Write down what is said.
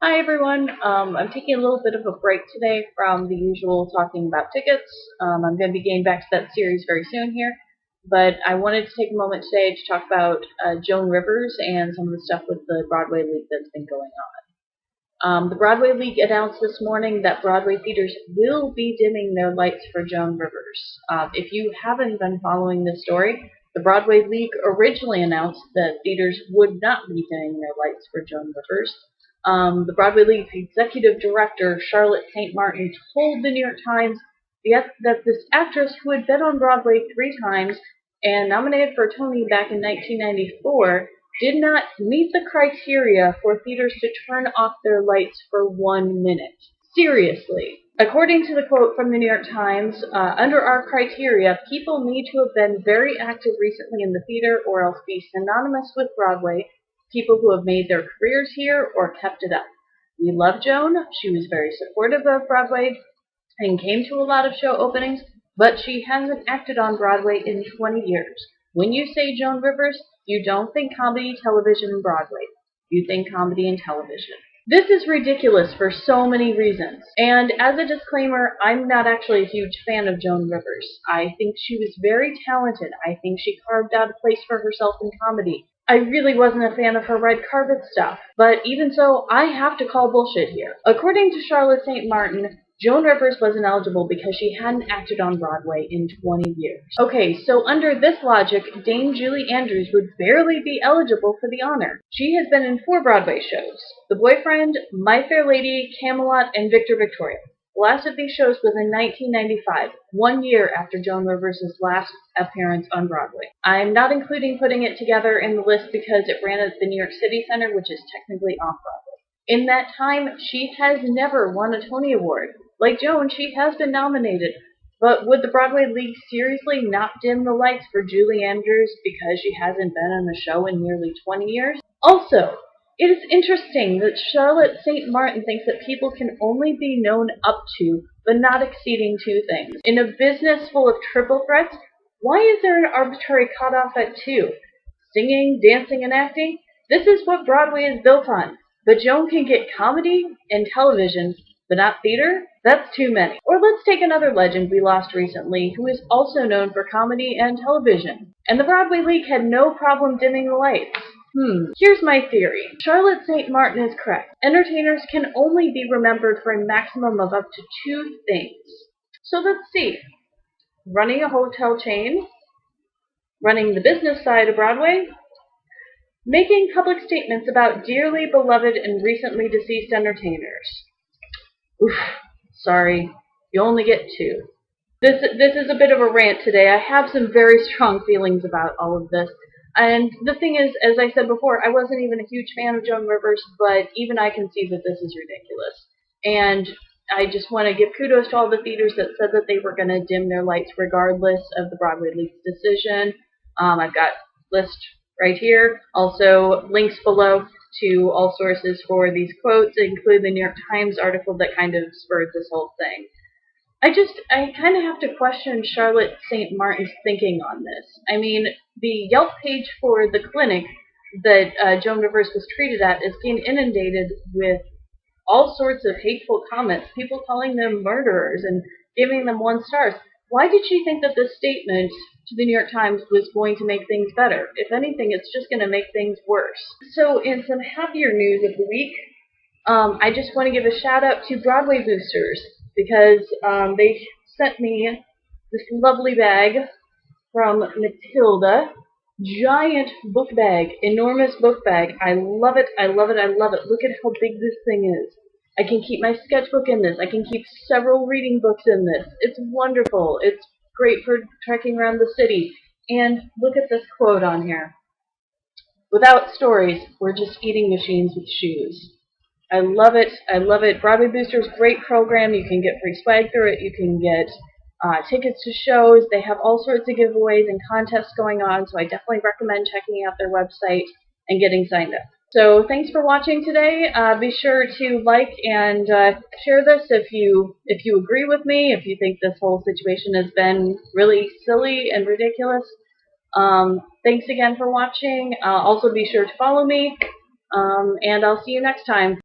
Hi everyone. I'm taking a little bit of a break today from the usual talking about tickets. I'm going to be getting back to that series very soon here, but I wanted to take a moment today to talk about Joan Rivers and some of the stuff with the Broadway League that's been going on. The Broadway League announced this morning that Broadway theaters will be dimming their lights for Joan Rivers. If you haven't been following this story, the Broadway League originally announced that theaters would not be dimming their lights for Joan Rivers. The Broadway League's executive director, Charlotte St. Martin, told the New York Times that this actress, who had been on Broadway 3 times and nominated for a Tony back in 1994, did not meet the criteria for theaters to turn off their lights for 1 minute. Seriously. According to the quote from the New York Times, under our criteria, people need to have been very active recently in the theater or else be synonymous with Broadway, people who have made their careers here or kept it up. We love Joan. She was very supportive of Broadway and came to a lot of show openings, but she hasn't acted on Broadway in 20 years. When you say Joan Rivers, you don't think comedy, television, and Broadway. You think comedy and television. This is ridiculous for so many reasons. And as a disclaimer, I'm not actually a huge fan of Joan Rivers. I think she was very talented. I think she carved out a place for herself in comedy. I really wasn't a fan of her red carpet stuff. But even so, I have to call bullshit here. According to Charlotte St. Martin, Joan Rivers wasn't eligible because she hadn't acted on Broadway in 20 years. Okay, so under this logic, Dame Julie Andrews would barely be eligible for the honor. She has been in 4 Broadway shows: The Boyfriend, My Fair Lady, Camelot, and Victor Victoria. The last of these shows was in 1995, 1 year after Joan Rivers' last appearance on Broadway. I'm not including Putting It Together in the list because it ran at the New York City Center, which is technically off-Broadway. In that time, she has never won a Tony Award. Like Joan, she has been nominated, but would the Broadway League seriously not dim the lights for Julie Andrews because she hasn't been on a show in nearly 20 years? Also, it is interesting that Charlotte St. Martin thinks that people can only be known up to, but not exceeding 2 things. In a business full of triple threats, why is there an arbitrary cutoff at 2? Singing, dancing, and acting? This is what Broadway is built on. But Joan can get comedy and television, but not theater? That's too many. Or let's take another legend we lost recently, who is also known for comedy and television. And the Broadway League had no problem dimming the lights. Here's my theory. Charlotte St. Martin is correct. Entertainers can only be remembered for a maximum of up to 2 things. So let's see. Running a hotel chain, running the business side of Broadway, making public statements about dearly beloved and recently deceased entertainers. Oof, sorry, you only get 2. This is a bit of a rant today. I have some very strong feelings about all of this. And the thing is, as I said before, I wasn't even a huge fan of Joan Rivers, but even I can see that this is ridiculous. And I just want to give kudos to all the theaters that said that they were going to dim their lights regardless of the Broadway League's decision. I've got a list right here. Also, links below to all sources for these quotes, including the New York Times article that kind of spurred this whole thing. I kind of have to question Charlotte St. Martin's thinking on this. I mean, the Yelp page for the clinic that Joan Rivers was treated at is being inundated with all sorts of hateful comments, people calling them murderers and giving them 1 stars. Why did she think that this statement to the New York Times was going to make things better? If anything, it's just going to make things worse. So in some happier news of the week, I just want to give a shout out to Broadway Boosters because they sent me this lovely bag from Matilda. Giant book bag, enormous book bag. I love it, I love it, I love it. Look at how big this thing is. I can keep my sketchbook in this. I can keep several reading books in this. It's wonderful. It's great for trekking around the city. And look at this quote on here. Without stories, we're just eating machines with shoes. I love it. I love it. Broadway Boosters, great program. You can get free swag through it. You can get tickets to shows. They have all sorts of giveaways and contests going on, so I definitely recommend checking out their website and getting signed up. So thanks for watching today. Be sure to like and share this if you agree with me, if you think this whole situation has been really silly and ridiculous. Thanks again for watching. Also be sure to follow me, and I'll see you next time.